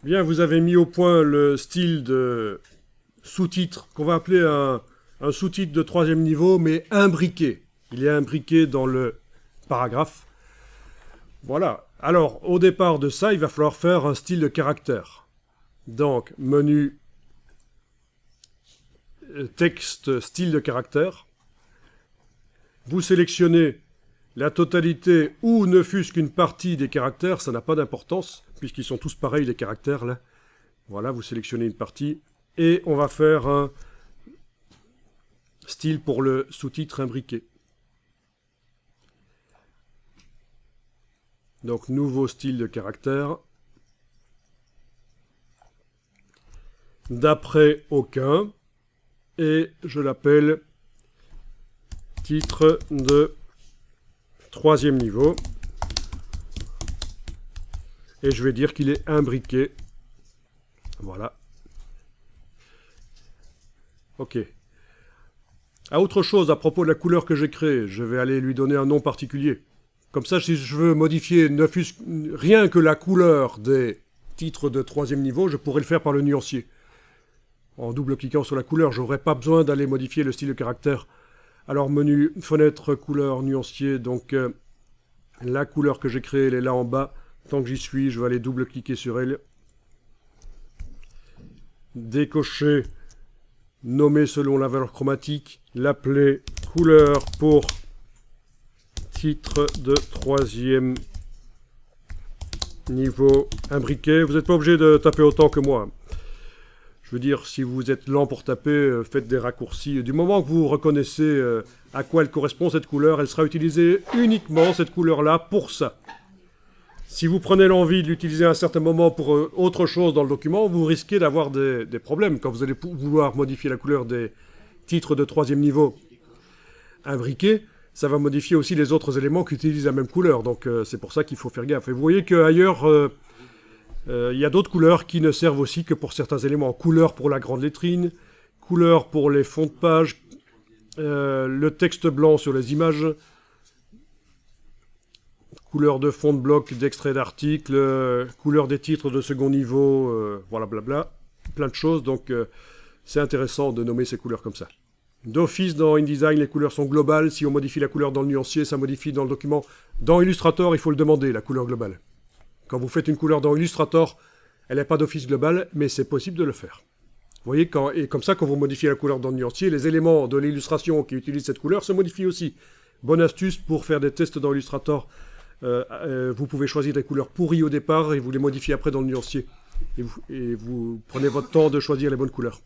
Bien, vous avez mis au point le style de sous-titre qu'on va appeler un sous-titre de 3e niveau, mais imbriqué. Il est imbriqué dans le paragraphe. Voilà. Alors, au départ de ça, il va falloir faire un style de caractère. Donc, menu texte, style de caractère. Vous sélectionnez la totalité ou ne fût-ce qu'une partie des caractères, ça n'a pas d'importance, puisqu'ils sont tous pareils les caractères là. Voilà, vous sélectionnez une partie, et on va faire un style pour le sous-titre imbriqué. Donc, nouveau style de caractère. D'après aucun, et je l'appelle titre de 3e niveau. Et je vais dire qu'il est imbriqué. Voilà. Ok. Autre chose à propos de la couleur que j'ai créée, je vais aller lui donner un nom particulier. Comme ça, si je veux modifier rien que la couleur des titres de 3e niveau, je pourrais le faire par le nuancier. En double-cliquant sur la couleur, je n'aurai pas besoin d'aller modifier le style de caractère. Alors, menu, fenêtre, couleur, nuancier. Donc, la couleur que j'ai créée, elle est là en bas. Tant que j'y suis, je vais aller double-cliquer sur elle. Décocher, nommer selon la valeur chromatique. L'appeler couleur pour titre de 3e niveau imbriqué. Vous n'êtes pas obligé de taper autant que moi. Je veux dire, si vous êtes lent pour taper, faites des raccourcis. Du moment que vous reconnaissez à quoi elle correspond, cette couleur, elle sera utilisée uniquement, cette couleur-là, pour ça. Si vous prenez l'envie de l'utiliser à un certain moment pour autre chose dans le document, vous risquez d'avoir des problèmes quand vous allez vouloir modifier la couleur des titres de 3e niveau imbriqués. Ça va modifier aussi les autres éléments qui utilisent la même couleur. Donc c'est pour ça qu'il faut faire gaffe. Et vous voyez qu'ailleurs... il y a d'autres couleurs qui ne servent aussi que pour certains éléments. Couleur pour la grande lettrine, couleur pour les fonds de page, le texte blanc sur les images, couleur de fond de bloc d'extrait d'article, couleur des titres de second niveau, voilà, blabla, plein de choses. Donc c'est intéressant de nommer ces couleurs comme ça. D'office, dans InDesign, les couleurs sont globales. Si on modifie la couleur dans le nuancier, ça modifie dans le document. Dans Illustrator, il faut le demander, la couleur globale. Quand vous faites une couleur dans Illustrator, elle n'est pas d'office global, mais c'est possible de le faire. Vous voyez, et comme ça, quand vous modifiez la couleur dans le nuancier, les éléments de l'illustration qui utilisent cette couleur se modifient aussi. Bonne astuce pour faire des tests dans Illustrator. Vous pouvez choisir des couleurs pourries au départ et vous les modifiez après dans le nuancier. Et vous prenez votre temps de choisir les bonnes couleurs.